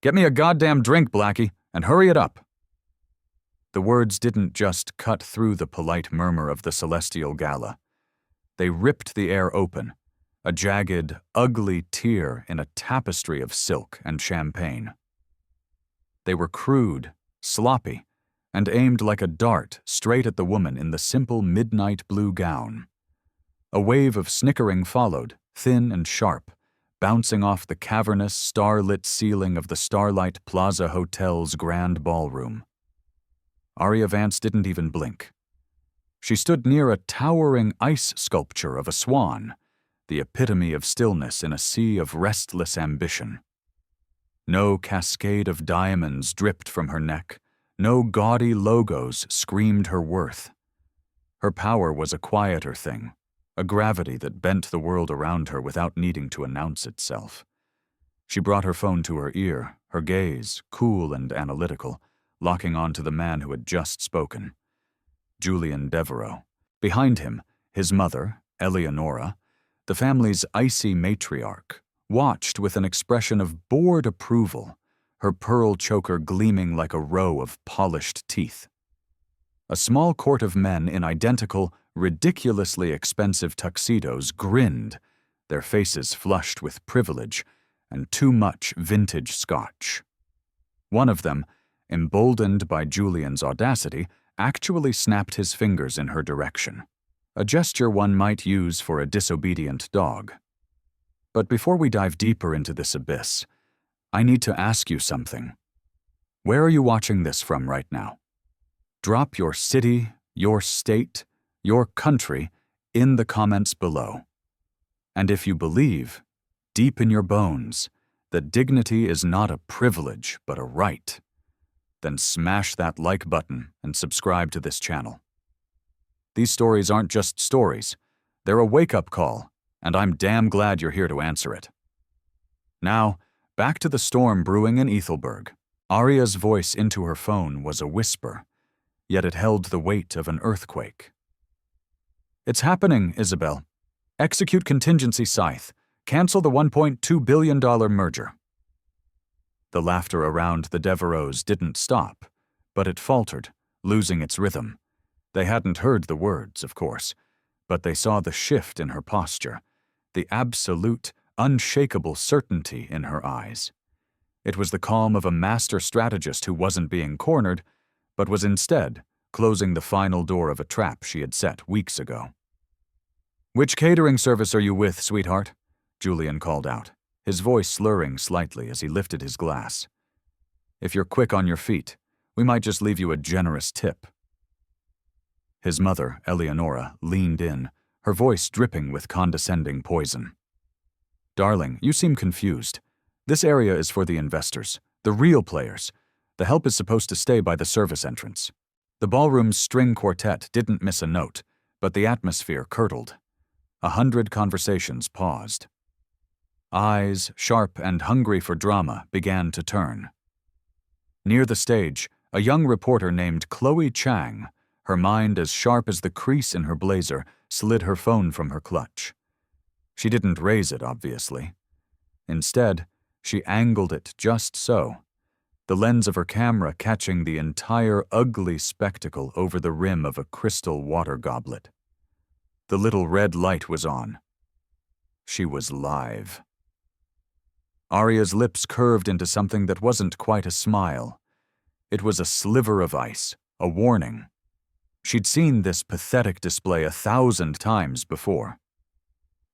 "Get me a goddamn drink, Blackie, and hurry it up." The words didn't just cut through the polite murmur of the celestial gala. They ripped the air open, a jagged, ugly tear in a tapestry of silk and champagne. They were crude, sloppy, and aimed like a dart straight at the woman in the simple midnight blue gown. A wave of snickering followed, thin and sharp, bouncing off the cavernous, star-lit ceiling of the Starlight Plaza Hotel's grand ballroom. Aria Vance didn't even blink. She stood near a towering ice sculpture of a swan, the epitome of stillness in a sea of restless ambition. No cascade of diamonds dripped from her neck, no gaudy logos screamed her worth. Her power was a quieter thing, a gravity that bent the world around her without needing to announce itself. She brought her phone to her ear, her gaze, cool and analytical, locking on to the man who had just spoken. Julian Devereaux. Behind him, his mother, Eleonora, the family's icy matriarch, watched with an expression of bored approval, her pearl choker gleaming like a row of polished teeth. A small court of men in identical, ridiculously expensive tuxedos grinned, their faces flushed with privilege and too much vintage scotch. One of them, emboldened by Julian's audacity, actually snapped his fingers in her direction, a gesture one might use for a disobedient dog. But before we dive deeper into this abyss, I need to ask you something. Where are you watching this from right now? Drop your city, your state, your country in the comments below. And if you believe, deep in your bones, that dignity is not a privilege but a right, then smash that like button and subscribe to this channel. These stories aren't just stories, they're a wake-up call, and I'm damn glad you're here to answer it. Now, back to the storm brewing in Ethelberg. Aria's voice into her phone was a whisper, yet it held the weight of an earthquake. "It's happening, Isabel. Execute contingency scythe. Cancel the $1.2 billion merger." The laughter around the Devereaux didn't stop, but it faltered, losing its rhythm. They hadn't heard the words, of course, but they saw the shift in her posture, the absolute, unshakable certainty in her eyes. It was the calm of a master strategist who wasn't being cornered, but was instead closing the final door of a trap she had set weeks ago. "Which catering service are you with, sweetheart?" Julian called out, his voice slurring slightly as he lifted his glass. "If you're quick on your feet, we might just leave you a generous tip." His mother, Eleonora, leaned in, her voice dripping with condescending poison. "Darling, you seem confused. This area is for the investors, the real players. The help is supposed to stay by the service entrance." The ballroom's string quartet didn't miss a note, but the atmosphere curdled. 100 conversations paused. Eyes, sharp and hungry for drama, began to turn. Near the stage, a young reporter named Chloe Chang, her mind as sharp as the crease in her blazer, slid her phone from her clutch. She didn't raise it, obviously. Instead, she angled it just so, the lens of her camera catching the entire ugly spectacle over the rim of a crystal water goblet. The little red light was on. She was live. Aria's lips curved into something that wasn't quite a smile. It was a sliver of ice, a warning. She'd seen this pathetic display 1,000 times before.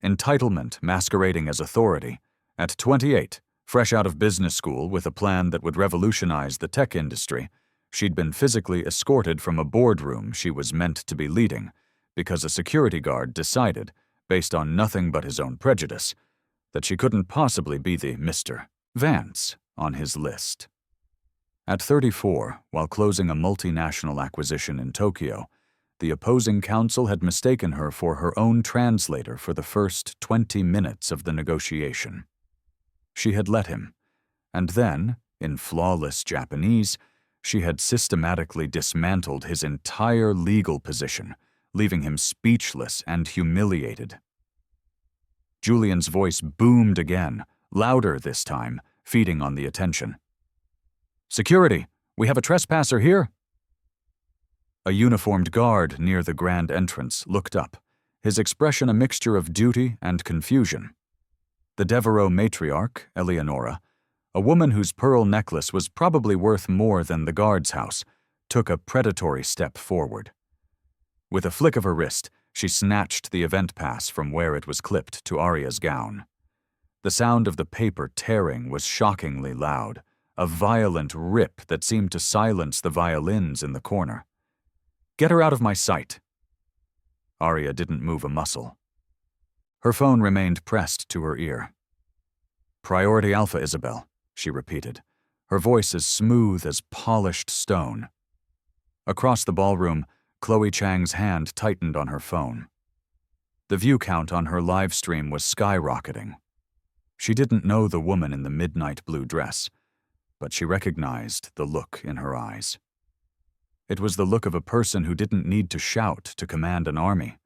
Entitlement masquerading as authority. At 28, fresh out of business school with a plan that would revolutionize the tech industry, she'd been physically escorted from a boardroom she was meant to be leading because a security guard decided, based on nothing but his own prejudice, that she couldn't possibly be the Mr. Vance on his list. At 34, while closing a multinational acquisition in Tokyo, the opposing counsel had mistaken her for her own translator for the first 20 minutes of the negotiation. She had let him, and then, in flawless Japanese, she had systematically dismantled his entire legal position, leaving him speechless and humiliated. Julian's voice boomed again, louder this time, feeding on the attention. Security, we have a trespasser here. A uniformed guard near the grand entrance looked up, his expression a mixture of duty and confusion. The Devo matriarch, Eleonora, a woman whose pearl necklace was probably worth more than the guard's house, took a predatory step forward. With a flick of her wrist, she snatched the event pass from where it was clipped to Arya's gown. The sound of the paper tearing was shockingly loud, a violent rip that seemed to silence the violins in the corner. Get her out of my sight. Arya didn't move a muscle. Her phone remained pressed to her ear. Priority Alpha, Isabel, she repeated, her voice as smooth as polished stone. Across the ballroom, Chloe Chang's hand tightened on her phone. The view count on her live stream was skyrocketing. She didn't know the woman in the midnight blue dress, but she recognized the look in her eyes. It was the look of a person who didn't need to shout to command an army.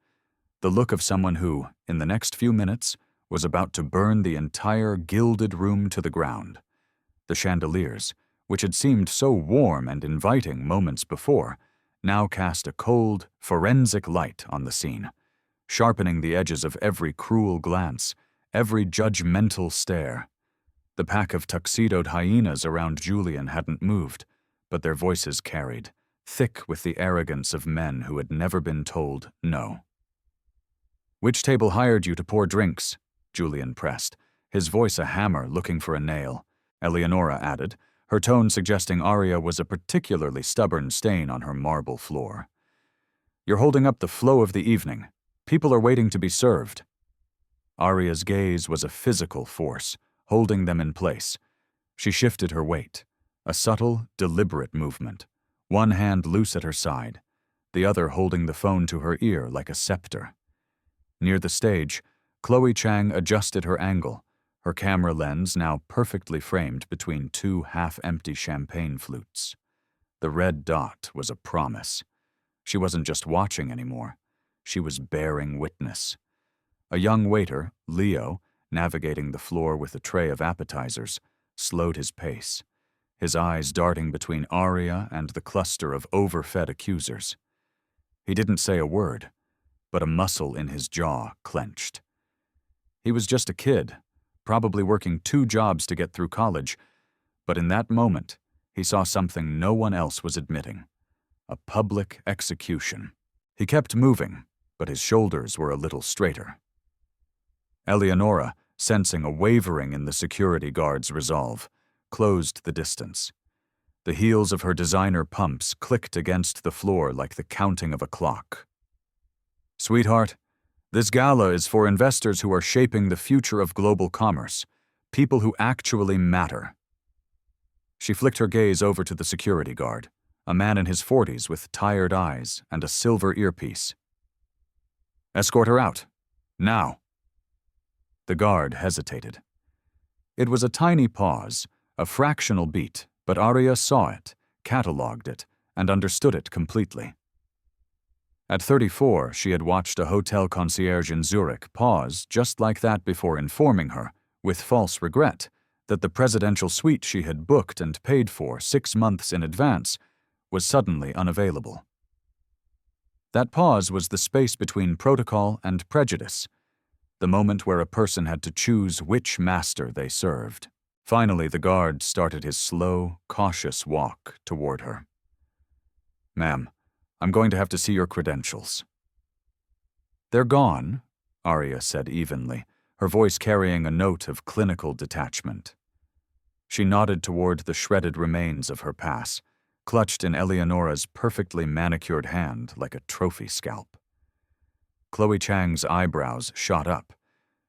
The look of someone who, in the next few minutes, was about to burn the entire gilded room to the ground. The chandeliers, which had seemed so warm and inviting moments before, now cast a cold, forensic light on the scene, sharpening the edges of every cruel glance, every judgmental stare. The pack of tuxedoed hyenas around Julian hadn't moved, but their voices carried, thick with the arrogance of men who had never been told no. Which table hired you to pour drinks? Julian pressed, his voice a hammer looking for a nail. Eleonora added, her tone suggesting Arya was a particularly stubborn stain on her marble floor. You're holding up the flow of the evening. People are waiting to be served. Arya's gaze was a physical force, holding them in place. She shifted her weight, a subtle, deliberate movement, one hand loose at her side, the other holding the phone to her ear like a scepter. Near the stage, Chloe Chang adjusted her angle, her camera lens now perfectly framed between two half-empty champagne flutes. The red dot was a promise. She wasn't just watching anymore. She was bearing witness. A young waiter, Leo, navigating the floor with a tray of appetizers, slowed his pace, his eyes darting between Arya and the cluster of overfed accusers. He didn't say a word, but a muscle in his jaw clenched. He was just a kid, probably working 2 jobs to get through college, but in that moment, he saw something no one else was admitting: a public execution. He kept moving, but his shoulders were a little straighter. Eleonora, sensing a wavering in the security guard's resolve, closed the distance. The heels of her designer pumps clicked against the floor like the counting of a clock. Sweetheart, this gala is for investors who are shaping the future of global commerce, people who actually matter. She flicked her gaze over to the security guard, a man in his 40s with tired eyes and a silver earpiece. Escort her out. Now. The guard hesitated. It was a tiny pause, a fractional beat, but Arya saw it, catalogued it, and understood it completely. At 34, she had watched a hotel concierge in Zurich pause just like that before informing her, with false regret, that the presidential suite she had booked and paid for 6 months in advance was suddenly unavailable. That pause was the space between protocol and prejudice, the moment where a person had to choose which master they served. Finally, the guard started his slow, cautious walk toward her. Ma'am, I'm going to have to see your credentials. They're gone, Arya said evenly, her voice carrying a note of clinical detachment. She nodded toward the shredded remains of her pass, clutched in Eleonora's perfectly manicured hand like a trophy scalp. Chloe Chang's eyebrows shot up.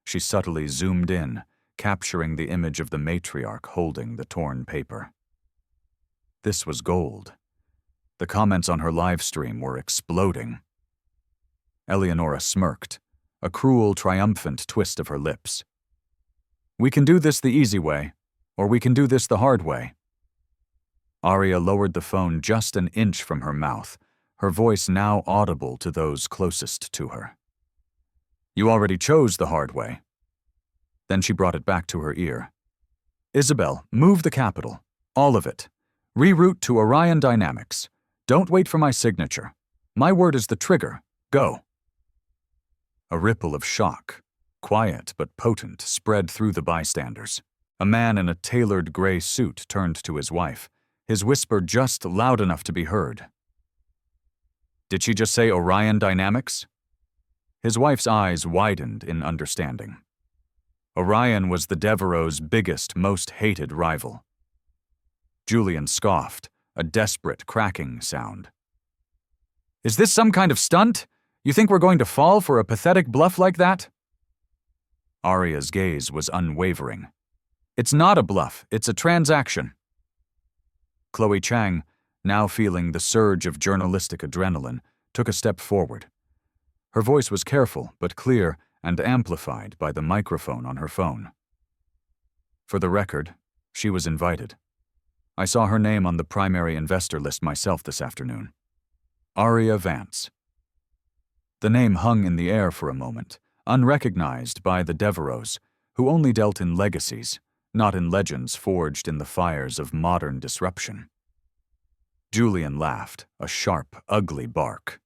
She subtly zoomed in, capturing the image of the matriarch holding the torn paper. This was gold. The comments on her live stream were exploding. Eleonora smirked, a cruel, triumphant twist of her lips. We can do this the easy way, or we can do this the hard way. Arya lowered the phone just an inch from her mouth, her voice now audible to those closest to her. You already chose the hard way. Then she brought it back to her ear. Isabel, move the capital. All of it. Reroute to Orion Dynamics. Don't wait for my signature. My word is the trigger. Go. A ripple of shock, quiet but potent, spread through the bystanders. A man in a tailored gray suit turned to his wife, his whisper just loud enough to be heard. Did she just say Orion Dynamics? His wife's eyes widened in understanding. Orion was the Devereaux's biggest, most hated rival. Julian scoffed, a desperate cracking sound. Is this some kind of stunt? You think we're going to fall for a pathetic bluff like that? Arya's gaze was unwavering. It's not a bluff, it's a transaction. Chloe Chang, now feeling the surge of journalistic adrenaline, took a step forward. Her voice was careful but clear and amplified by the microphone on her phone. For the record, she was invited. I saw her name on the primary investor list myself this afternoon. Arya Vance. The name hung in the air for a moment, unrecognized by the Devereaux, who only dealt in legacies, not in legends forged in the fires of modern disruption. Julian laughed, a sharp, ugly bark.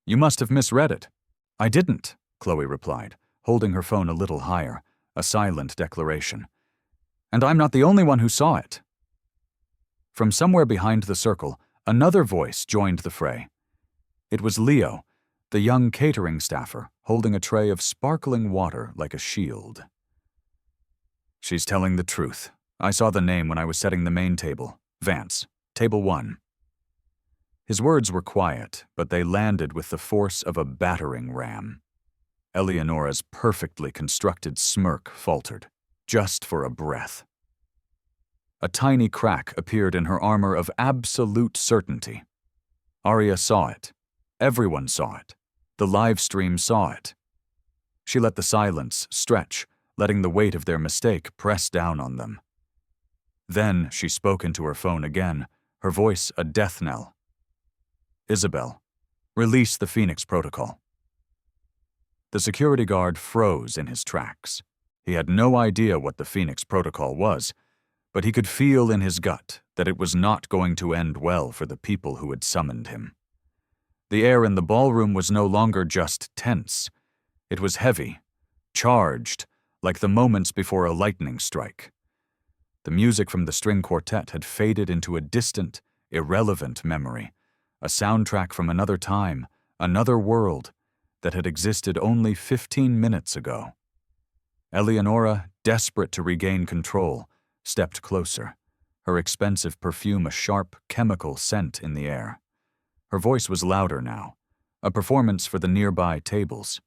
You must have misread it. I didn't, Chloe replied, holding her phone a little higher, a silent declaration. And I'm not the only one who saw it. From somewhere behind the circle, another voice joined the fray. It was Leo, the young catering staffer, holding a tray of sparkling water like a shield. She's telling the truth. I saw the name when I was setting the main table. Vance, table 1. His words were quiet, but they landed with the force of a battering ram. Eleonora's perfectly constructed smirk faltered, just for a breath. A tiny crack appeared in her armor of absolute certainty. Arya saw it. Everyone saw it. The live stream saw it. She let the silence stretch, letting the weight of their mistake press down on them. Then she spoke into her phone again, her voice a death knell. Isabel, release the Phoenix Protocol. The security guard froze in his tracks. He had no idea what the Phoenix Protocol was, but he could feel in his gut that it was not going to end well for the people who had summoned him. The air in the ballroom was no longer just tense. It was heavy, charged, like the moments before a lightning strike. The music from the string quartet had faded into a distant, irrelevant memory, a soundtrack from another time, another world, that had existed only 15 minutes ago. Eleonora, desperate to regain control, stepped closer, her expensive perfume a sharp, chemical scent in the air. Her voice was louder now, a performance for the nearby tables.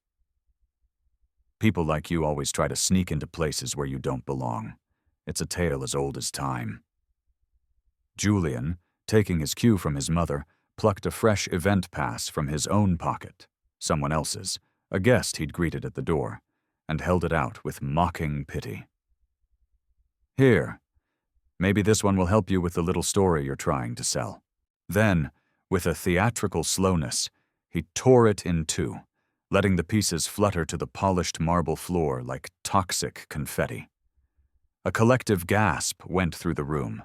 People like you always try to sneak into places where you don't belong. It's a tale as old as time. Julian, taking his cue from his mother, plucked a fresh event pass from his own pocket, someone else's, a guest he'd greeted at the door, and held it out with mocking pity. Here, maybe this one will help you with the little story you're trying to sell. Then, with a theatrical slowness, he tore it in two, letting the pieces flutter to the polished marble floor like toxic confetti. A collective gasp went through the room.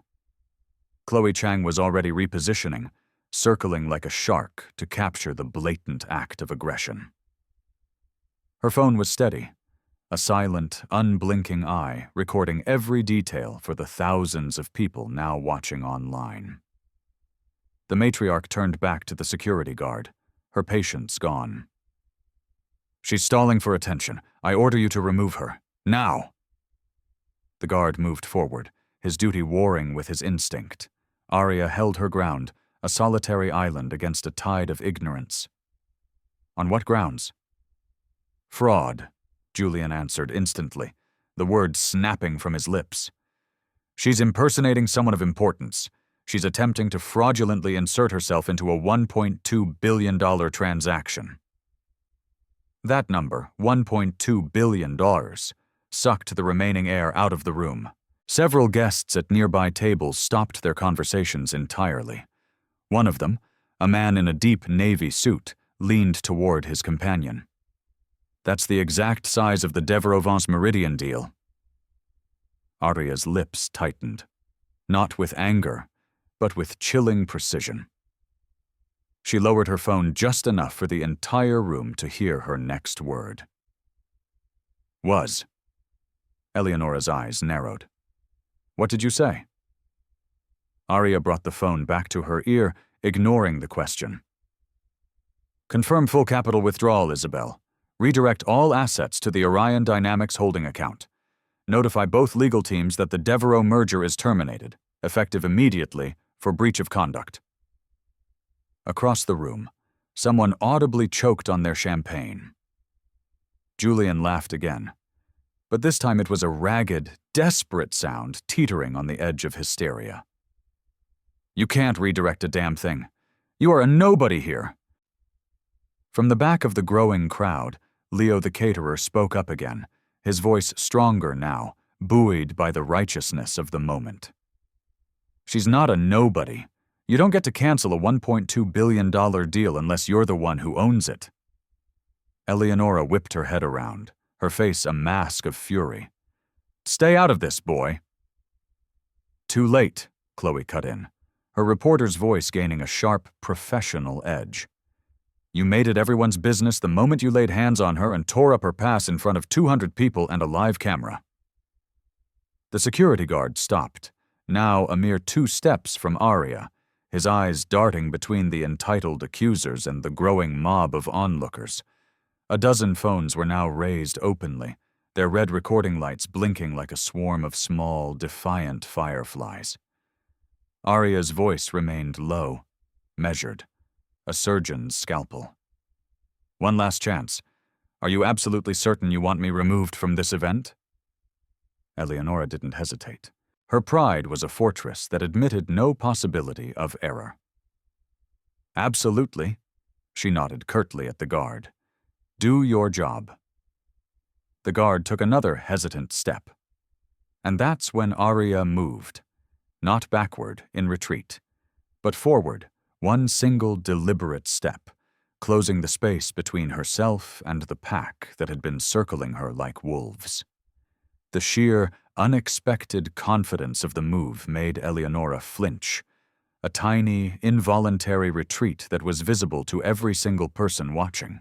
Chloe Chang was already repositioning, circling like a shark to capture the blatant act of aggression. Her phone was steady, a silent, unblinking eye recording every detail for the thousands of people now watching online. The matriarch turned back to the security guard, her patience gone. She's stalling for attention. I order you to remove her. Now! The guard moved forward, his duty warring with his instinct. Arya held her ground, a solitary island against a tide of ignorance. On what grounds? Fraud, Julian answered instantly, the word snapping from his lips. She's impersonating someone of importance. She's attempting to fraudulently insert herself into a $1.2 billion transaction. That number, $1.2 billion, sucked the remaining air out of the room. Several guests at nearby tables stopped their conversations entirely. One of them, a man in a deep navy suit, leaned toward his companion. That's the exact size of the Devereaux Meridian deal. Arya's lips tightened. Not with anger, but with chilling precision. She lowered her phone just enough for the entire room to hear her next word. Was. Eleonora's eyes narrowed. What did you say? Arya brought the phone back to her ear, ignoring the question. Confirm full capital withdrawal, Isabel. Redirect all assets to the Orion Dynamics holding account. Notify both legal teams that the Devo merger is terminated, effective immediately, for breach of conduct. Across the room, someone audibly choked on their champagne. Julian laughed again, but this time it was a ragged, desperate sound teetering on the edge of hysteria. You can't redirect a damn thing. You are a nobody here. From the back of the growing crowd, Leo the caterer spoke up again, his voice stronger now, buoyed by the righteousness of the moment. She's not a nobody. You don't get to cancel a $1.2 billion deal unless you're the one who owns it. Eleonora whipped her head around, her face a mask of fury. Stay out of this, boy. Too late, Chloe cut in, her reporter's voice gaining a sharp, professional edge. You made it everyone's business the moment you laid hands on her and tore up her pass in front of 200 people and a live camera. The security guard stopped, now a mere 2 steps from Arya, his eyes darting between the entitled accusers and the growing mob of onlookers. A dozen phones were now raised openly, their red recording lights blinking like a swarm of small, defiant fireflies. Arya's voice remained low, measured, a surgeon's scalpel. One last chance. Are you absolutely certain you want me removed from this event? Eleonora didn't hesitate. Her pride was a fortress that admitted no possibility of error. Absolutely, she nodded curtly at the guard. Do your job. The guard took another hesitant step. And that's when Arya moved, not backward in retreat, but forward, one single deliberate step, closing the space between herself and the pack that had been circling her like wolves. The sheer, unexpected confidence of the move made Eleonora flinch, a tiny, involuntary retreat that was visible to every single person watching.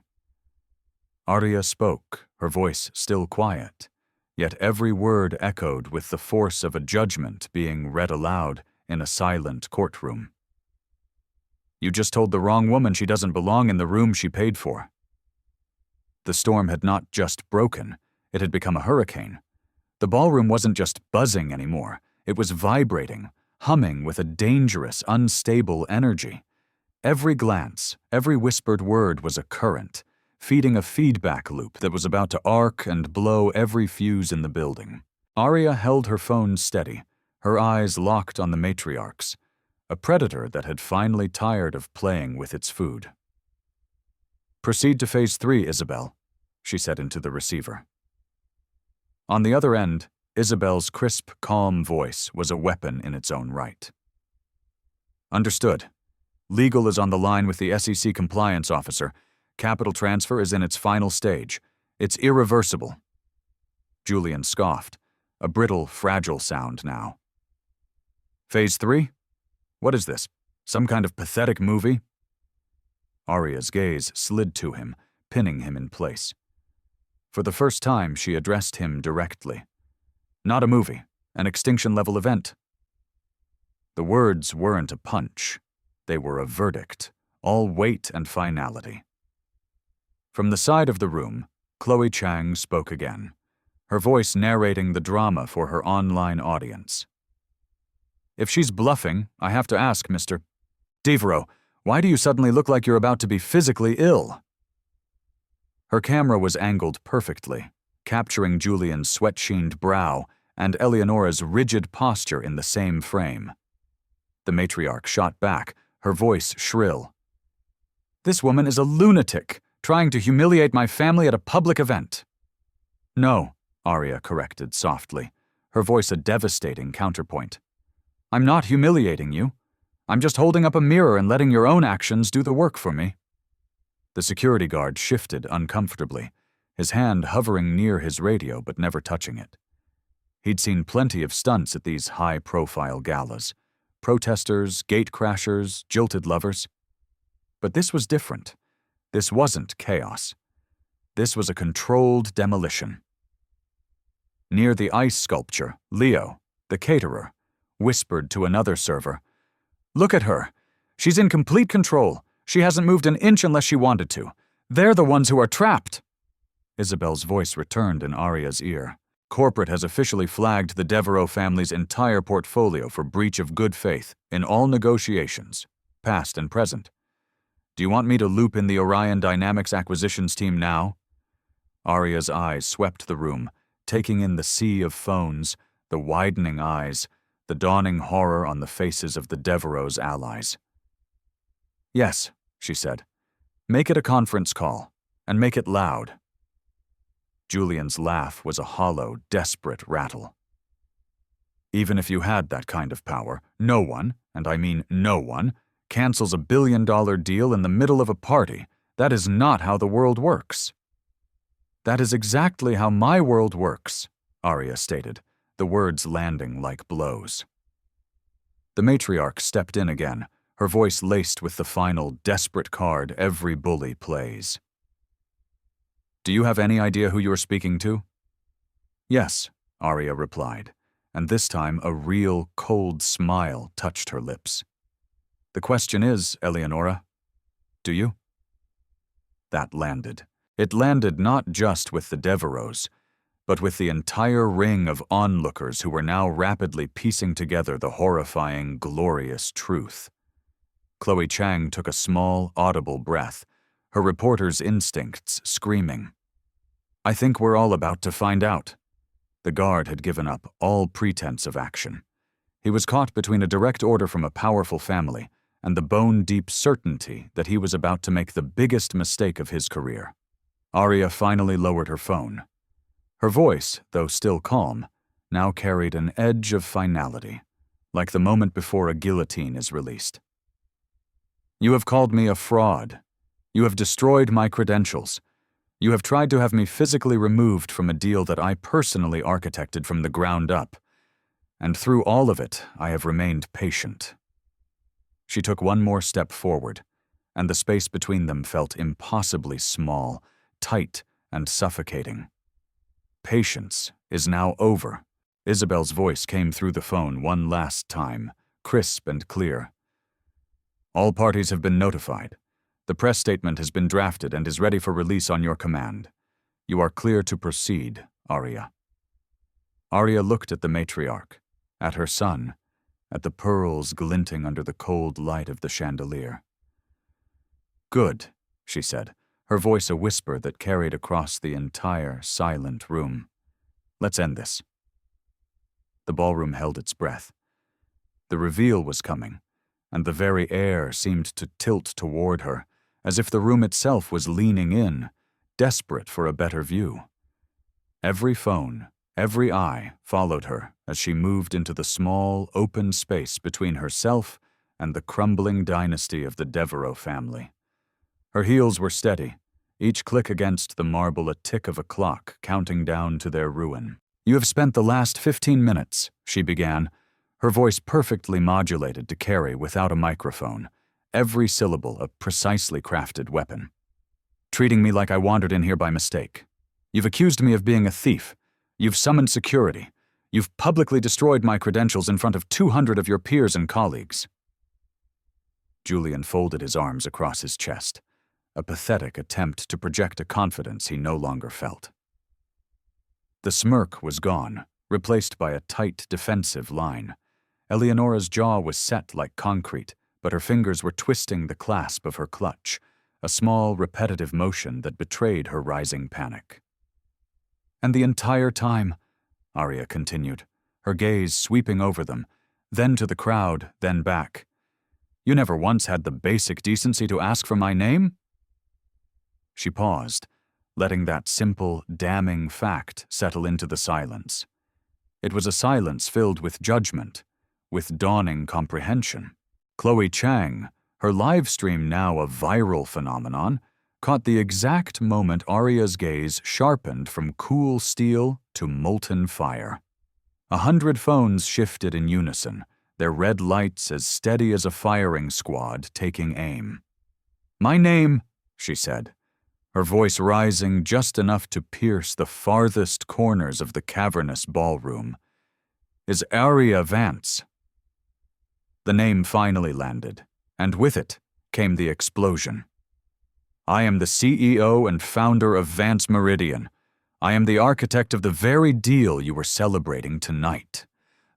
Arya spoke, her voice still quiet, yet every word echoed with the force of a judgment being read aloud in a silent courtroom. You just told the wrong woman she doesn't belong in the room she paid for. The storm had not just broken, it had become a hurricane. The ballroom wasn't just buzzing anymore, it was vibrating, humming with a dangerous, unstable energy. Every glance, every whispered word was a current, feeding a feedback loop that was about to arc and blow every fuse in the building. Arya held her phone steady, her eyes locked on the matriarchs, a predator that had finally tired of playing with its food. Proceed to Phase 3, Isabel, she said into the receiver. On the other end, Isabel's crisp, calm voice was a weapon in its own right. Understood. Legal is on the line with the SEC compliance officer. Capital transfer is in its final stage. It's irreversible. Julian scoffed, a brittle, fragile sound now. Phase 3? What is this? Some kind of pathetic movie? Arya's gaze slid to him, pinning him in place. For the first time, she addressed him directly. Not a movie, an extinction-level event. The words weren't a punch. They were a verdict, all weight and finality. From the side of the room, Chloe Chang spoke again, her voice narrating the drama for her online audience. If she's bluffing, I have to ask, Mr. Devo, why do you suddenly look like you're about to be physically ill? Her camera was angled perfectly, capturing Julian's sweat-sheened brow and Eleonora's rigid posture in the same frame. The matriarch shot back, her voice shrill. This woman is a lunatic, trying to humiliate my family at a public event. No, Arya corrected softly, her voice a devastating counterpoint. I'm not humiliating you. I'm just holding up a mirror and letting your own actions do the work for me. The security guard shifted uncomfortably, his hand hovering near his radio but never touching it. He'd seen plenty of stunts at these high-profile galas, protesters, gate crashers, jilted lovers. But this was different. This wasn't chaos. This was a controlled demolition. Near the ice sculpture, Leo, the caterer, whispered to another server, "Look at her. She's in complete control. She hasn't moved an inch unless she wanted to. They're the ones who are trapped." Isabel's voice returned in Aria's ear. "Corporate has officially flagged the Devereaux family's entire portfolio for breach of good faith in all negotiations, past and present. Do you want me to loop in the Orion Dynamics acquisitions team now?" Aria's eyes swept the room, taking in the sea of phones, the widening eyes, the dawning horror on the faces of the Devereaux's allies. "Yes," she said. "Make it a conference call, and make it loud." Julian's laugh was a hollow, desperate rattle. "Even if you had that kind of power, no one, and I mean no one, cancels $1 billion deal in the middle of a party. That is not how the world works." "That is exactly how my world works," Aria stated, the words landing like blows. The matriarch stepped in again, her voice laced with the final, desperate card every bully plays. "Do you have any idea who you are speaking to?" "Yes," Aria replied, and this time a real, cold smile touched her lips. "The question is, Eleonora, do you?" That landed. It landed not just with the Devereaux, but with the entire ring of onlookers who were now rapidly piecing together the horrifying, glorious truth. Chloe Chang took a small, audible breath, her reporter's instincts screaming. "I think we're all about to find out." The guard had given up all pretense of action. He was caught between a direct order from a powerful family and the bone-deep certainty that he was about to make the biggest mistake of his career. Aria finally lowered her phone. Her voice, though still calm, now carried an edge of finality, like the moment before a guillotine is released. "You have called me a fraud. You have destroyed my credentials. You have tried to have me physically removed from a deal that I personally architected from the ground up. And through all of it, I have remained patient." She took one more step forward, and the space between them felt impossibly small, tight, and suffocating. "Patience is now over." Isabel's voice came through the phone one last time, crisp and clear. "All parties have been notified. The press statement has been drafted and is ready for release on your command. You are clear to proceed, Aria." Aria looked at the matriarch, at her son, at the pearls glinting under the cold light of the chandelier. "Good," she said, her voice a whisper that carried across the entire silent room. "Let's end this." The ballroom held its breath. The reveal was coming, and the very air seemed to tilt toward her, as if the room itself was leaning in, desperate for a better view. Every phone, every eye followed her as she moved into the small, open space between herself and the crumbling dynasty of the Devereaux family. Her heels were steady, each click against the marble a tick of a clock counting down to their ruin. "You have spent the last 15 minutes, she began, her voice perfectly modulated to carry without a microphone, every syllable a precisely crafted weapon, "treating me like I wandered in here by mistake. You've accused me of being a thief. You've summoned security. You've publicly destroyed my credentials in front of 200 of your peers and colleagues." Julian folded his arms across his chest, a pathetic attempt to project a confidence he no longer felt. The smirk was gone, replaced by a tight, defensive line. Eleonora's jaw was set like concrete, but her fingers were twisting the clasp of her clutch, a small, repetitive motion that betrayed her rising panic. "And the entire time," Aria continued, her gaze sweeping over them, then to the crowd, then back, "you never once had the basic decency to ask for my name?" She paused, letting that simple, damning fact settle into the silence. It was a silence filled with judgment, with dawning comprehension. Chloe Chang, her live stream now a viral phenomenon, caught the exact moment Aria's gaze sharpened from cool steel to molten fire. 100 phones shifted in unison, their red lights as steady as a firing squad taking aim. "My name," she said, her voice rising just enough to pierce the farthest corners of the cavernous ballroom, "is Aria Vance." The name finally landed, and with it came the explosion. "I am the CEO and founder of Vance Meridian. I am the architect of the very deal you were celebrating tonight.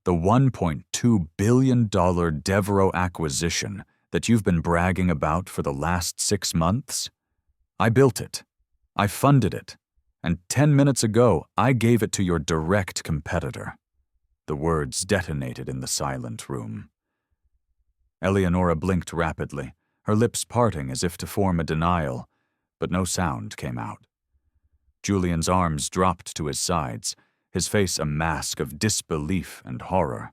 The $1.2 billion Devo acquisition that you've been bragging about for the last 6 months. I built it. I funded it. And 10 minutes ago, I gave it to your direct competitor." The words detonated in the silent room. Eleonora blinked rapidly, her lips parting as if to form a denial, but no sound came out. Julian's arms dropped to his sides, his face a mask of disbelief and horror.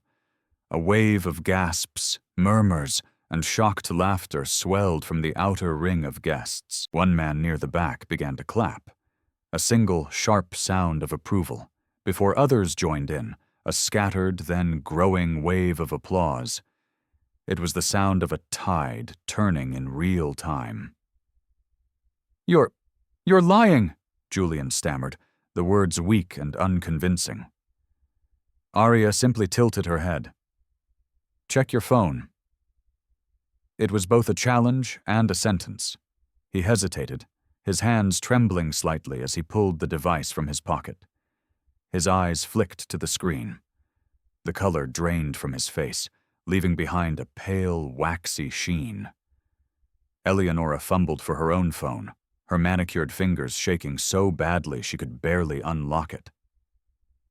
A wave of gasps, murmurs, and shocked laughter swelled from the outer ring of guests. One man near the back began to clap, a single sharp sound of approval, before others joined in, a scattered, then growing wave of applause. It was the sound of a tide turning in real time. You're lying," Julian stammered, the words weak and unconvincing. Aria simply tilted her head. "Check your phone." It was both a challenge and a sentence. He hesitated, his hands trembling slightly as he pulled the device from his pocket. His eyes flicked to the screen. The color drained from his face, leaving behind a pale, waxy sheen. Eleonora fumbled for her own phone, her manicured fingers shaking so badly she could barely unlock it.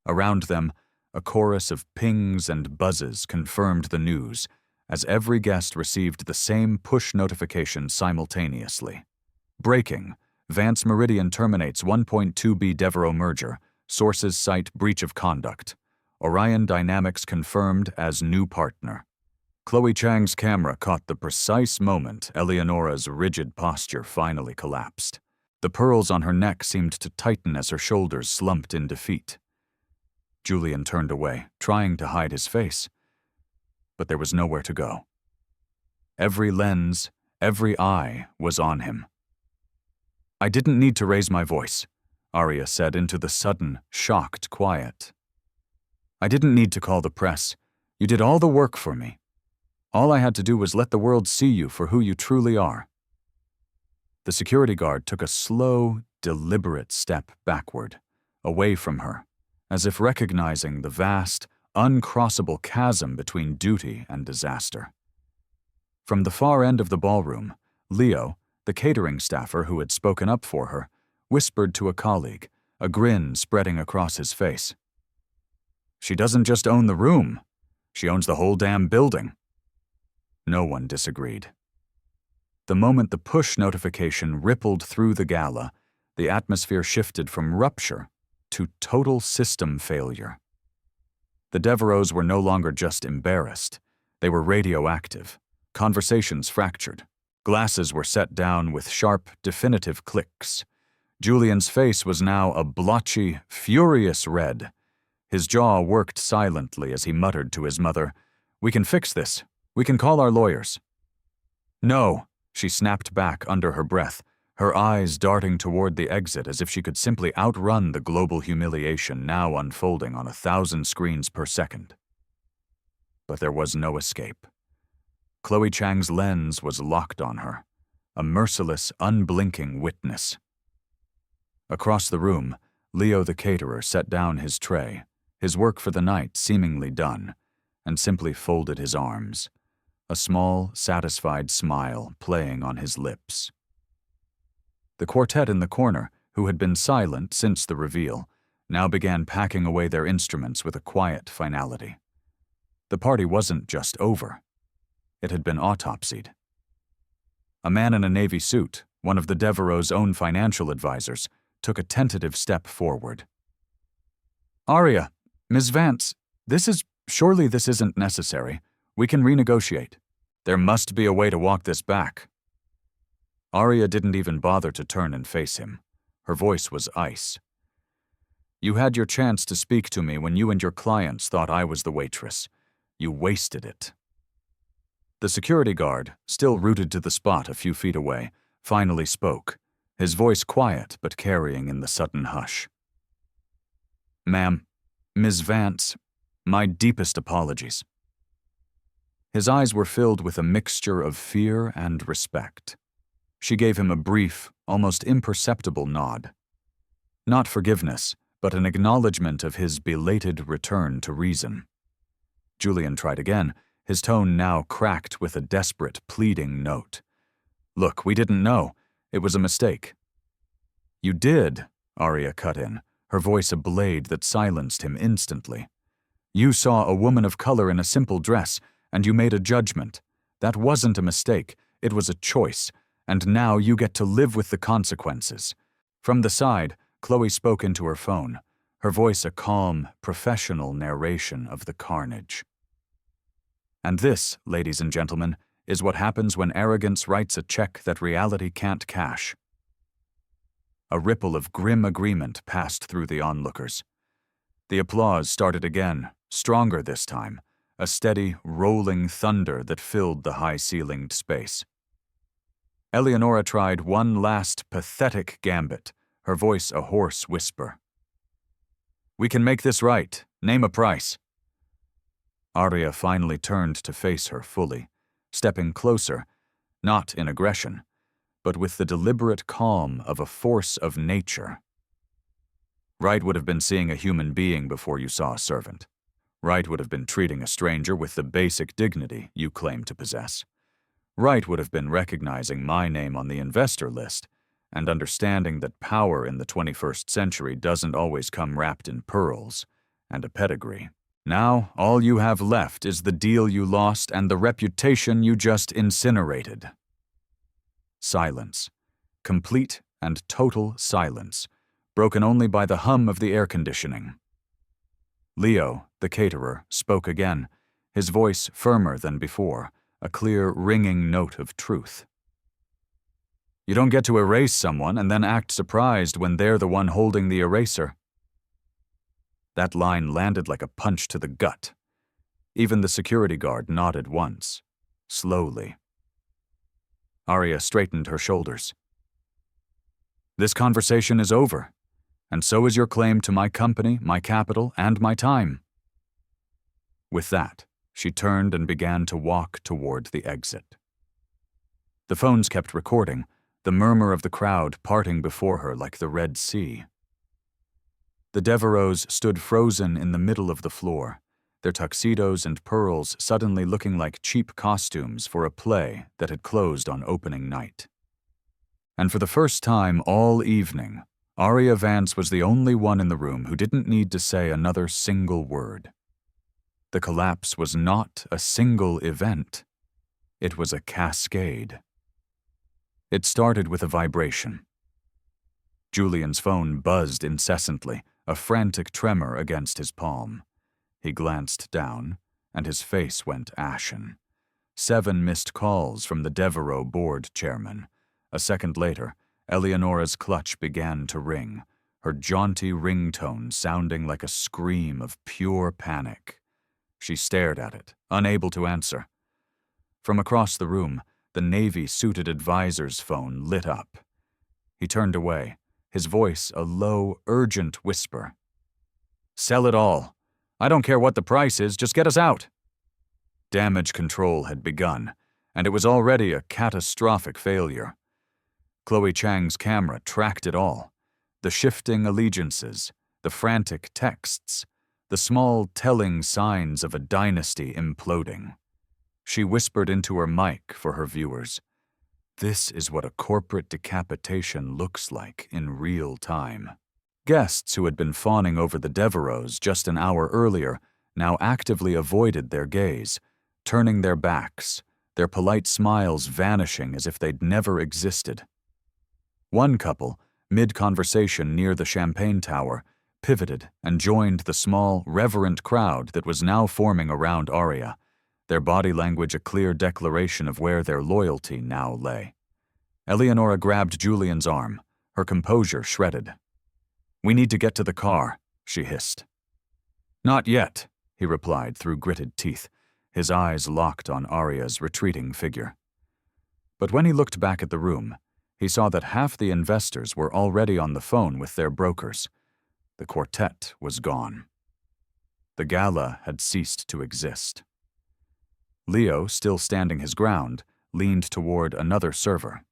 Around them, a chorus of pings and buzzes confirmed the news, as every guest received the same push notification simultaneously. Breaking: Vance Meridian terminates 1.2B Devo merger. Sources cite breach of conduct. Orion Dynamics confirmed as new partner. Chloe Chang's camera caught the precise moment Eleonora's rigid posture finally collapsed. The pearls on her neck seemed to tighten as her shoulders slumped in defeat. Julian turned away, trying to hide his face. But there was nowhere to go. Every lens, every eye was on him. "I didn't need to raise my voice," Aria said into the sudden, shocked quiet. "I didn't need to call the press. You did all the work for me. All I had to do was let the world see you for who you truly are." The security guard took a slow, deliberate step backward, away from her, as if recognizing the vast, uncrossable chasm between duty and disaster. From the far end of the ballroom, Leo, the catering staffer who had spoken up for her, whispered to a colleague, a grin spreading across his face. "She doesn't just own the room. She owns the whole damn building." No one disagreed. The moment the push notification rippled through the gala, the atmosphere shifted from rupture to total system failure. The Devereaux were no longer just embarrassed. They were radioactive. Conversations fractured. Glasses were set down with sharp, definitive clicks. Julian's face was now a blotchy, furious red. His jaw worked silently as he muttered to his mother, "We can fix this. We can call our lawyers." "No," she snapped back under her breath, her eyes darting toward the exit as if she could simply outrun the global humiliation now unfolding on 1,000 screens per second. But there was no escape. Chloe Chang's lens was locked on her, a merciless, unblinking witness. Across the room, Leo the caterer set down his tray, his work for the night seemingly done, and simply folded his arms, a small, satisfied smile playing on his lips. The quartet in the corner, who had been silent since the reveal, now began packing away their instruments with a quiet finality. The party wasn't just over. It had been autopsied. A man in a navy suit, one of the Devereaux' own financial advisors, took a tentative step forward. "Aria, Ms. Vance, surely this isn't necessary. We can renegotiate. There must be a way to walk this back." Aria didn't even bother to turn and face him. Her voice was ice. "You had your chance to speak to me when you and your clients thought I was the waitress. You wasted it. The security guard, still rooted to the spot a few feet away, finally spoke, his voice quiet but carrying in the sudden hush. "Ma'am, Ms. Vance, my deepest apologies." His eyes were filled with a mixture of fear and respect. She gave him a brief, almost imperceptible nod. Not forgiveness, but an acknowledgement of his belated return to reason. Julian tried again, his tone now cracked with a desperate, pleading note. "Look, we didn't know. It was a mistake." "You did," Arya cut in, her voice a blade that silenced him instantly. "You saw a woman of color in a simple dress, and you made a judgment. That wasn't a mistake, it was a choice, and now you get to live with the consequences." From the side, Chloe spoke into her phone, her voice a calm, professional narration of the carnage. "And this, ladies and gentlemen, is what happens when arrogance writes a check that reality can't cash." A ripple of grim agreement passed through the onlookers. The applause started again, stronger this time, a steady, rolling thunder that filled the high-ceilinged space. Eleonora tried one last pathetic gambit, her voice a hoarse whisper. "We can make this right. Name a price." Arya finally turned to face her fully, stepping closer, not in aggression, but with the deliberate calm of a force of nature. "Right would have been seeing a human being before you saw a servant. Right would have been treating a stranger with the basic dignity you claim to possess. Right would have been recognizing my name on the investor list and understanding that power in the 21st century doesn't always come wrapped in pearls and a pedigree. Now, all you have left is the deal you lost and the reputation you just incinerated." Silence. Complete and total silence, broken only by the hum of the air conditioning. Leo, the caterer, spoke again, his voice firmer than before, a clear, ringing note of truth. "You don't get to erase someone and then act surprised when they're the one holding the eraser." That line landed like a punch to the gut. Even the security guard nodded once, slowly. Arya straightened her shoulders. "This conversation is over, and so is your claim to my company, my capital, and my time." With that, she turned and began to walk toward the exit. The phones kept recording, the murmur of the crowd parting before her like the Red Sea. The Devereaux stood frozen in the middle of the floor, their tuxedos and pearls suddenly looking like cheap costumes for a play that had closed on opening night. And for the first time all evening, Arya Vance was the only one in the room who didn't need to say another single word. The collapse was not a single event. It was a cascade. It started with a vibration. Julian's phone buzzed incessantly, a frantic tremor against his palm. He glanced down, and his face went ashen. 7 missed calls from the Devereaux board chairman. A second later, Eleonora's clutch began to ring, her jaunty ringtone sounding like a scream of pure panic. She stared at it, unable to answer. From across the room, the navy-suited advisor's phone lit up. He turned away, his voice a low, urgent whisper. "Sell it all. I don't care what the price is, just get us out." Damage control had begun, and it was already a catastrophic failure. Chloe Chang's camera tracked it all. The shifting allegiances, the frantic texts, the small telling signs of a dynasty imploding. She whispered into her mic for her viewers. This is what a corporate decapitation looks like in real time. Guests who had been fawning over the Devereaux just an hour earlier now actively avoided their gaze, turning their backs, their polite smiles vanishing as if they'd never existed. One couple, mid-conversation near the champagne tower, pivoted and joined the small, reverent crowd that was now forming around Arya, their body language a clear declaration of where their loyalty now lay. Eleonora grabbed Julian's arm, her composure shredded. "We need to get to the car," she hissed. "Not yet," he replied through gritted teeth. his eyes locked on Arya's retreating figure. But when he looked back at the room, he saw that half the investors were already on the phone with their brokers. The quartet was gone. The gala had ceased to exist. Leo, still standing his ground, leaned toward another server.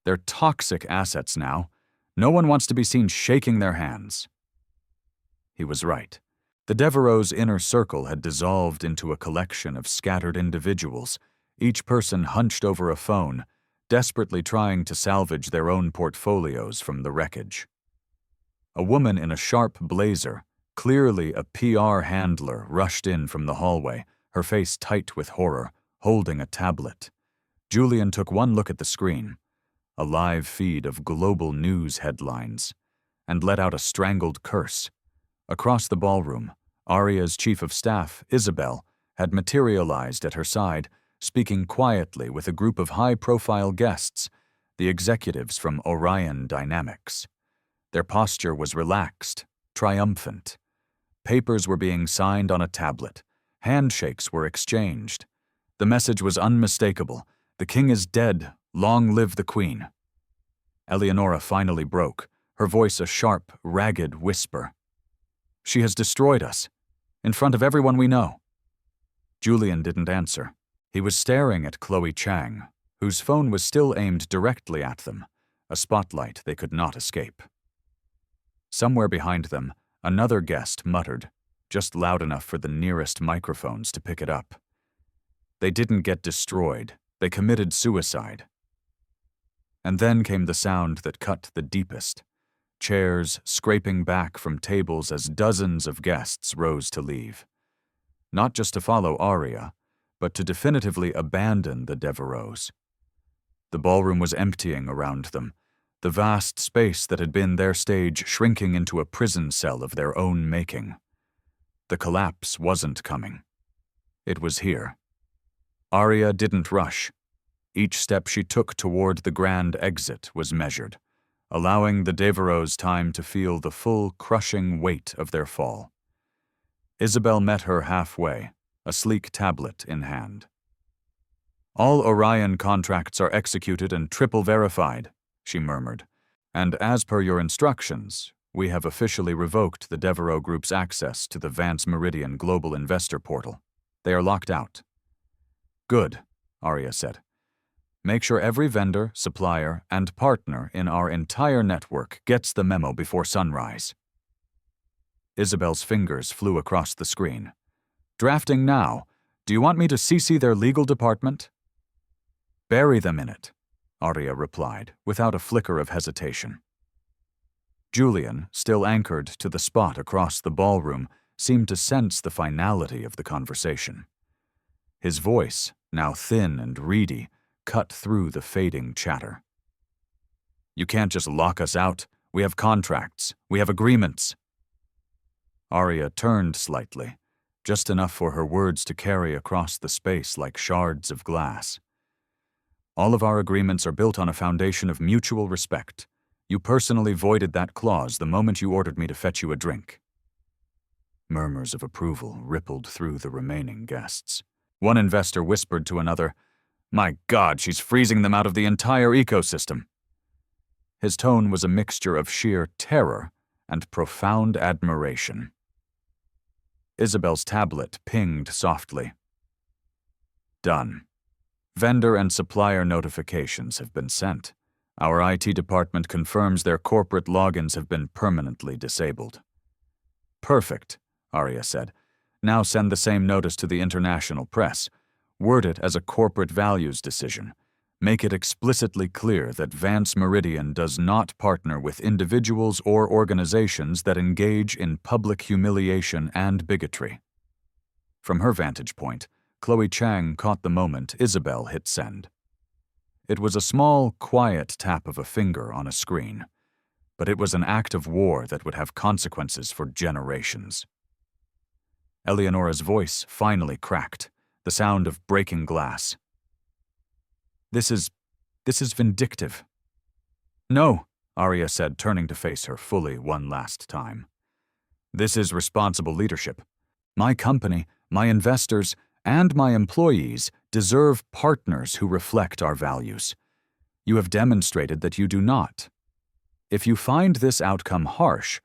"They're toxic assets now. No one wants to be seen shaking their hands." He was right. The Devereaux's inner circle had dissolved into a collection of scattered individuals, each person hunched over a phone, desperately trying to salvage their own portfolios from the wreckage. A woman in a sharp blazer, clearly a PR handler, rushed in from the hallway, her face tight with horror, holding a tablet. Julian took one look at the screen, a live feed of global news headlines, and let out a strangled curse. Across the ballroom, Arya's chief of staff, Isabel, had materialized at her side, speaking quietly with a group of high-profile guests, the executives from Orion Dynamics. Their posture was relaxed, triumphant. Papers were being signed on a tablet. Handshakes were exchanged. The message was unmistakable. "The king is dead. Long live the queen." Eleonora finally broke, her voice a sharp, ragged whisper. "She has destroyed us. In front of everyone we know." Julian didn't answer. He was staring at Chloe Chang, whose phone was still aimed directly at them, a spotlight they could not escape. Somewhere behind them, another guest muttered, just loud enough for the nearest microphones to pick it up. "They didn't get destroyed. They committed suicide." And then came the sound that cut the deepest, chairs scraping back from tables as dozens of guests rose to leave. Not just to follow Arya, but to definitively abandon the Devereaux. The ballroom was emptying around them, the vast space that had been their stage shrinking into a prison cell of their own making. The collapse wasn't coming. It was here. Arya didn't rush. Each step she took toward the grand exit was measured, allowing the Devereaux time to feel the full, crushing weight of their fall. Isabel met her halfway, a sleek tablet in hand. "All Orion contracts are executed and triple verified," she murmured, "and as per your instructions, we have officially revoked the Devereaux Group's access to the Vance Meridian Global Investor Portal. They are locked out." "Good," Arya said. "Make sure every vendor, supplier, and partner in our entire network gets the memo before sunrise." Isabel's fingers flew across the screen. "Drafting now. Do you want me to CC their legal department?" "Bury them in it," Arya replied, without a flicker of hesitation. Julian, still anchored to the spot across the ballroom, seemed to sense the finality of the conversation. His voice, now thin and reedy, cut through the fading chatter. "You can't just lock us out. We have contracts. We have agreements." Arya turned slightly, just enough for her words to carry across the space like shards of glass. "All of our agreements are built on a foundation of mutual respect. You personally voided that clause the moment you ordered me to fetch you a drink." Murmurs of approval rippled through the remaining guests. One investor whispered to another, "My God, she's freezing them out of the entire ecosystem." His tone was a mixture of sheer terror and profound admiration. Isabel's tablet pinged softly. "Done. Vendor and supplier notifications have been sent. Our IT department confirms their corporate logins have been permanently disabled." "Perfect," Arya said. "Now send the same notice to the international press. Word it as a corporate values decision. Make it explicitly clear that Vance Meridian does not partner with individuals or organizations that engage in public humiliation and bigotry." From her vantage point, Chloe Chang caught the moment Isabel hit send. It was a small, quiet tap of a finger on a screen, but it was an act of war that would have consequences for generations. Eleonora's voice finally cracked, the sound of breaking glass. This is vindictive." "No," Arya said, turning to face her fully one last time. "This is responsible leadership. My company, my investors, and my employees deserve partners who reflect our values. You have demonstrated that you do not. If you find this outcome harsh,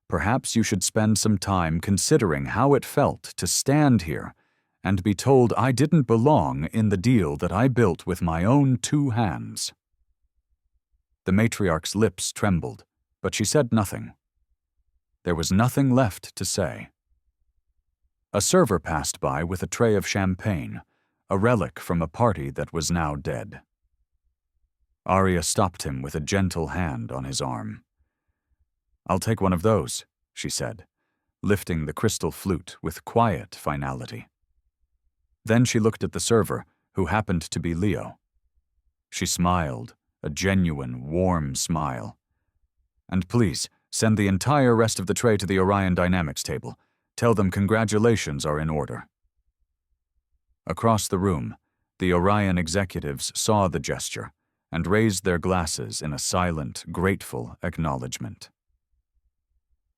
perhaps you should spend some time considering how it felt to stand here and be told I didn't belong in the deal that I built with my own 2 hands. The matriarch's lips trembled, but she said nothing. There was nothing left to say. A server passed by with a tray of champagne, a relic from a party that was now dead. Arya stopped him with a gentle hand on his arm. "I'll take one of those," she said, lifting the crystal flute with quiet finality. Then she looked at the server, who happened to be Leo. She smiled, a genuine, warm smile. "And please, send the entire rest of the tray to the Orion Dynamics table. Tell them congratulations are in order." Across the room, the Orion executives saw the gesture and raised their glasses in a silent, grateful acknowledgement.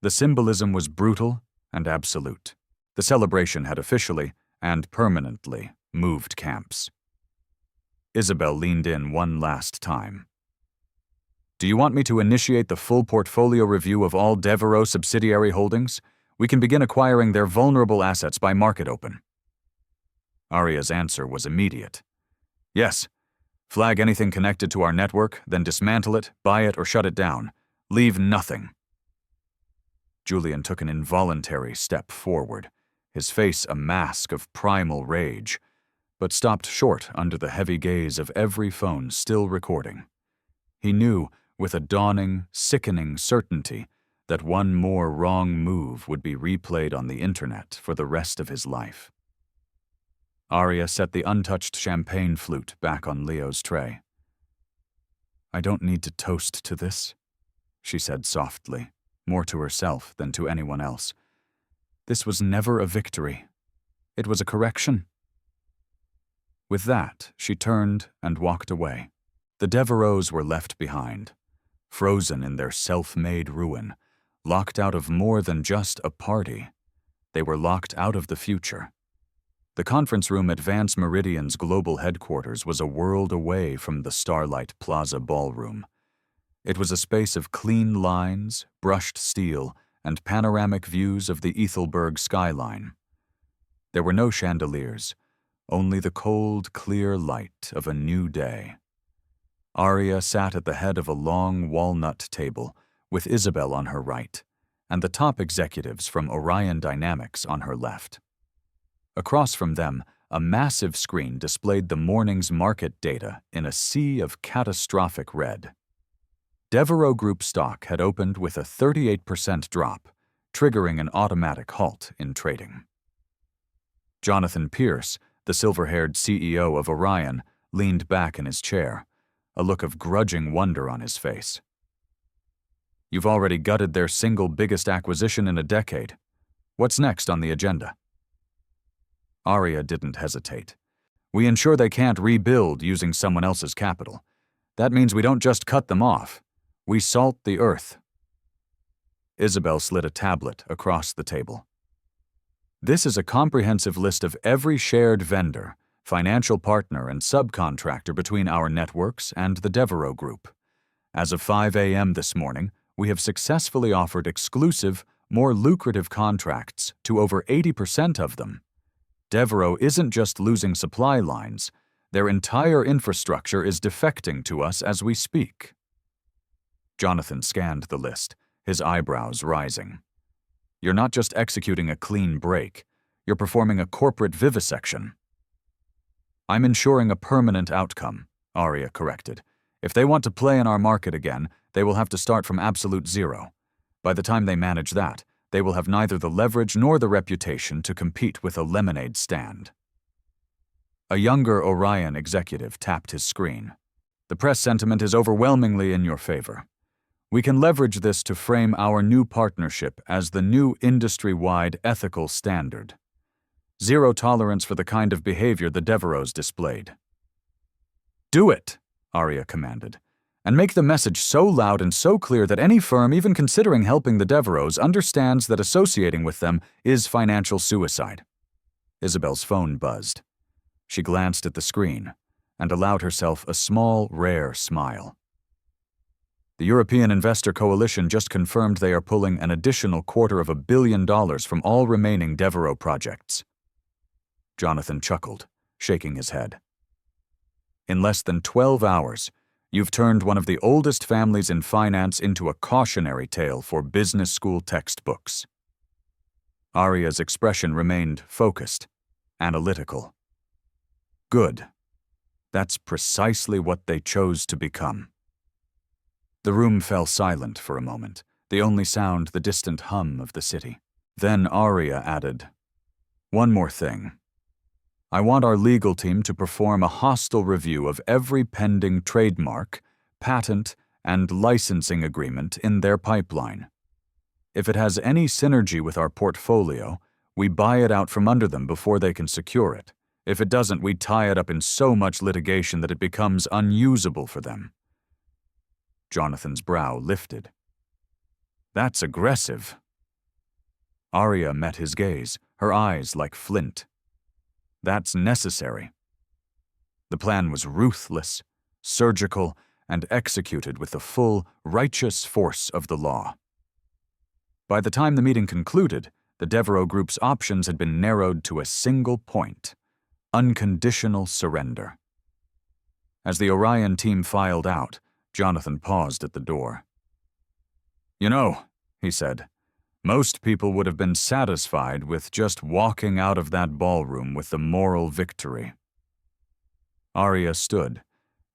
The symbolism was brutal and absolute. The celebration had officially and permanently moved camps. Isabel leaned in one last time. "Do you want me to initiate the full portfolio review of all Devo subsidiary holdings? We can begin acquiring their vulnerable assets by market open." Arya's answer was immediate. "Yes. Flag anything connected to our network, then dismantle it, buy it, or shut it down. Leave nothing." Julian took an involuntary step forward, his face a mask of primal rage, but stopped short under the heavy gaze of every phone still recording. He knew, with a dawning, sickening certainty, that one more wrong move would be replayed on the internet for the rest of his life. Arya set the untouched champagne flute back on Leo's tray. "I don't need to toast to this," she said softly, more to herself than to anyone else. "This was never a victory. It was a correction." With that, she turned and walked away. The Devereaux were left behind, frozen in their self-made ruin, locked out of more than just a party. They were locked out of the future. The conference room at Vance Meridian's global headquarters was a world away from the Starlight Plaza ballroom. It was a space of clean lines, brushed steel, and panoramic views of the Ethelberg skyline. There were no chandeliers, only the cold, clear light of a new day. Arya sat at the head of a long walnut table, with Isabel on her right, and the top executives from Orion Dynamics on her left. Across from them, a massive screen displayed the morning's market data in a sea of catastrophic red. Devo Group stock had opened with a 38% drop, triggering an automatic halt in trading. Jonathan Pierce, the silver-haired CEO of Orion, leaned back in his chair, a look of grudging wonder on his face. "You've already gutted their single biggest acquisition in a decade. What's next on the agenda?" Arya didn't hesitate. "We ensure they can't rebuild using someone else's capital. That means we don't just cut them off. We salt the earth." Isabel slid a tablet across the table. "This is a comprehensive list of every shared vendor, financial partner, and subcontractor between our networks and the Devo Group. As of 5 a.m. this morning, we have successfully offered exclusive, more lucrative contracts to over 80% of them. Devo isn't just losing supply lines, their entire infrastructure is defecting to us as we speak." Jonathan scanned the list, his eyebrows rising. "You're not just executing a clean break, you're performing a corporate vivisection." "I'm ensuring a permanent outcome," Arya corrected. "If they want to play in our market again, they will have to start from absolute zero. By the time they manage that, they will have neither the leverage nor the reputation to compete with a lemonade stand." A younger Orion executive tapped his screen. "The press sentiment is overwhelmingly in your favor. We can leverage this to frame our new partnership as the new industry-wide ethical standard. Zero tolerance for the kind of behavior the Devereaux displayed." "Do it," Arya commanded, "and make the message so loud and so clear that any firm even considering helping the Devereaux understands that associating with them is financial suicide." Isabel's phone buzzed. She glanced at the screen and allowed herself a small, rare smile. The European Investor Coalition just confirmed they are pulling an additional $250 million from all remaining Devo projects. Jonathan chuckled, shaking his head. In less than 12 hours, you've turned one of the oldest families in finance into a cautionary tale for business school textbooks. Arya's expression remained focused, analytical. Good. That's precisely what they chose to become. The room fell silent for a moment, the only sound the distant hum of the city. Then Arya added, "One more thing. I want our legal team to perform a hostile review of every pending trademark, patent, and licensing agreement in their pipeline. If it has any synergy with our portfolio, we buy it out from under them before they can secure it. If it doesn't, we tie it up in so much litigation that it becomes unusable for them." Jonathan's brow lifted. "That's aggressive." Arya met his gaze, her eyes like flint. "That's necessary." The plan was ruthless, surgical, and executed with the full, righteous force of the law. By the time the meeting concluded, the Devo Group's options had been narrowed to a single point: unconditional surrender. As the Orion team filed out, Jonathan paused at the door. "You know," he said, "most people would have been satisfied with just walking out of that ballroom with the moral victory." Arya stood,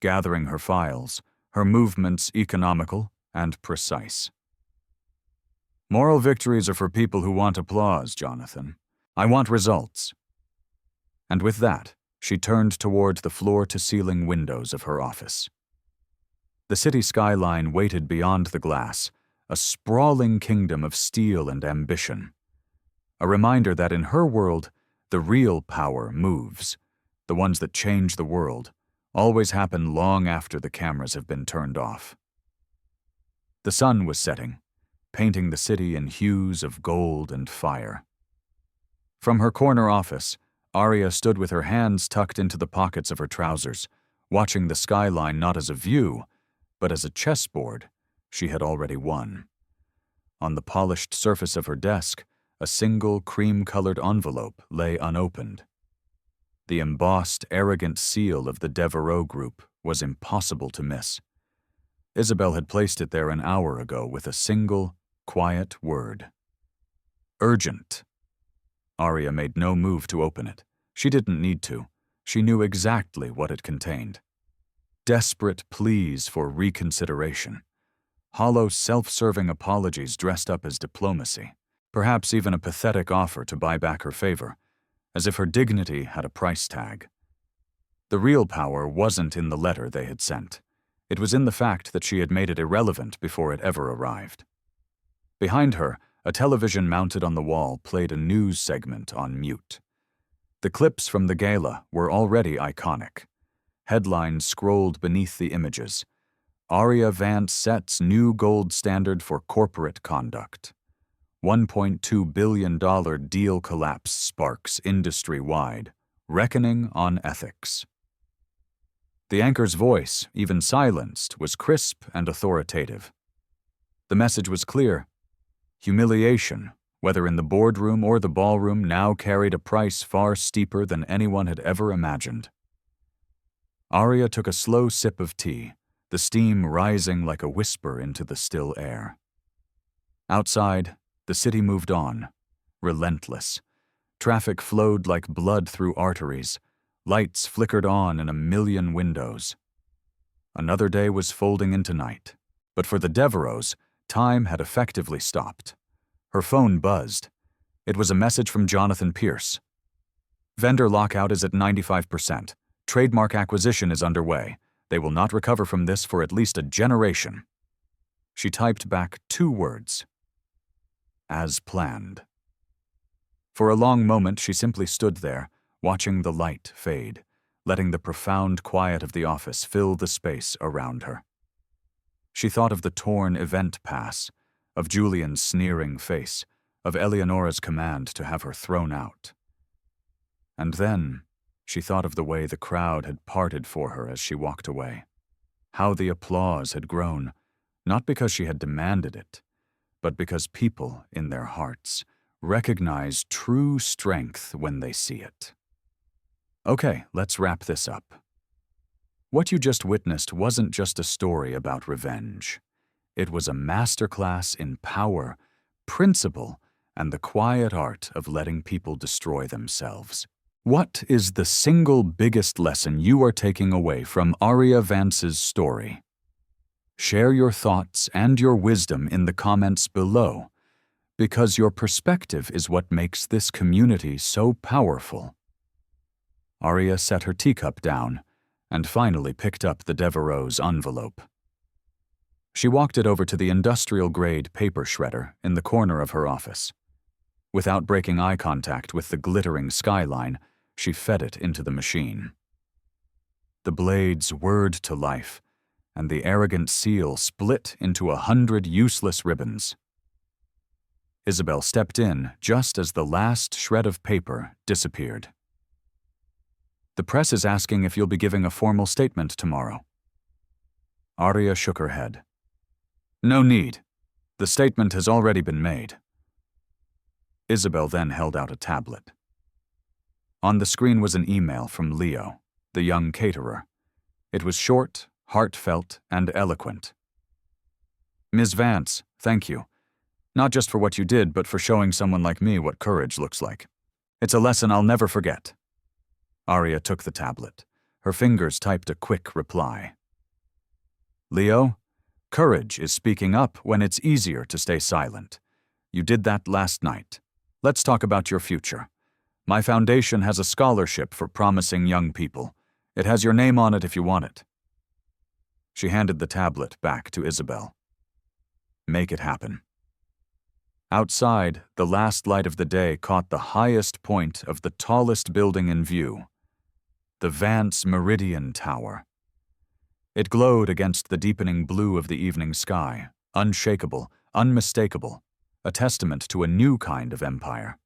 gathering her files, her movements economical and precise. "Moral victories are for people who want applause, Jonathan. I want results." And with that, she turned toward the floor-to-ceiling windows of her office. The city skyline waited beyond the glass, a sprawling kingdom of steel and ambition. A reminder that in her world, the real power moves. The ones that change the world always happen long after the cameras have been turned off. The sun was setting, painting the city in hues of gold and fire. From her corner office, Arya stood with her hands tucked into the pockets of her trousers, watching the skyline not as a view, but as a chessboard she had already won. On the polished surface of her desk, a single cream-colored envelope lay unopened. The embossed, arrogant seal of the Devo Group was impossible to miss. Isabel had placed it there an hour ago with a single, quiet word. Urgent. Arya made no move to open it. She didn't need to. She knew exactly what it contained. Desperate pleas for reconsideration. Hollow, self-serving apologies dressed up as diplomacy. Perhaps even a pathetic offer to buy back her favor, as if her dignity had a price tag. The real power wasn't in the letter they had sent. It was in the fact that she had made it irrelevant before it ever arrived. Behind her, a television mounted on the wall played a news segment on mute. The clips from the gala were already iconic. Headlines scrolled beneath the images. Arya Vance sets new gold standard for corporate conduct. $1.2 billion deal collapse sparks industry-wide. Reckoning on ethics. The anchor's voice, even silenced, was crisp and authoritative. The message was clear. Humiliation, whether in the boardroom or the ballroom, now carried a price far steeper than anyone had ever imagined. Arya took a slow sip of tea, the steam rising like a whisper into the still air. Outside, the city moved on, relentless. Traffic flowed like blood through arteries. Lights flickered on in a million windows. Another day was folding into night, but for the Devereaux, time had effectively stopped. Her phone buzzed. It was a message from Jonathan Pierce. "Vendor lockout is at 95%. Trademark acquisition is underway. They will not recover from this for at least a generation." She typed back 2 words. As planned. For a long moment she simply stood there, watching the light fade, letting the profound quiet of the office fill the space around her. She thought of the torn event pass, of Julian's sneering face, of Eleonora's command to have her thrown out. And then she thought of the way the crowd had parted for her as she walked away. How the applause had grown, not because she had demanded it, but because people, in their hearts, recognize true strength when they see it. Okay, let's wrap this up. What you just witnessed wasn't just a story about revenge. It was a masterclass in power, principle, and the quiet art of letting people destroy themselves. What is the single biggest lesson you are taking away from Arya Vance's story? Share your thoughts and your wisdom in the comments below, because your perspective is what makes this community so powerful. Arya set her teacup down and finally picked up the Devereaux's envelope. She walked it over to the industrial-grade paper shredder in the corner of her office. Without breaking eye contact with the glittering skyline, she fed it into the machine. The blades whirred to life, and the arrogant seal split into 100 useless ribbons. Isabel stepped in just as the last shred of paper disappeared. The press is asking if you'll be giving a formal statement tomorrow. Arya shook her head. No need. The statement has already been made. Isabel then held out a tablet. On the screen was an email from Leo, the young caterer. It was short, heartfelt, and eloquent. Ms. Vance, thank you. Not just for what you did, but for showing someone like me what courage looks like. It's a lesson I'll never forget. Arya took the tablet. Her fingers typed a quick reply. Leo, courage is speaking up when it's easier to stay silent. You did that last night. Let's talk about your future. My foundation has a scholarship for promising young people. It has your name on it if you want it. She handed the tablet back to Isabel. Make it happen. Outside, the last light of the day caught the highest point of the tallest building in view, the Vance Meridian Tower. It glowed against the deepening blue of the evening sky, unshakable, unmistakable, a testament to a new kind of empire.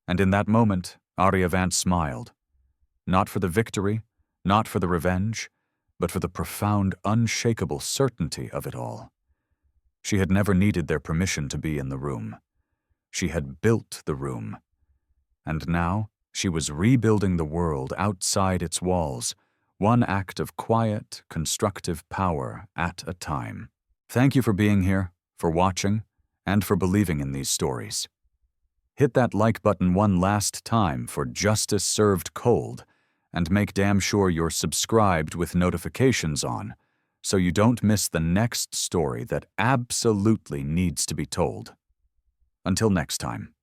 And in that moment, Arya Vance smiled, not for the victory, not for the revenge, but for the profound, unshakable certainty of it all. She had never needed their permission to be in the room. She had built the room. And now, she was rebuilding the world outside its walls, one act of quiet, constructive power at a time. Thank you for being here, for watching, and for believing in these stories. Hit that like button one last time for Justice Served Cold, and make damn sure you're subscribed with notifications on, so you don't miss the next story that absolutely needs to be told. Until next time.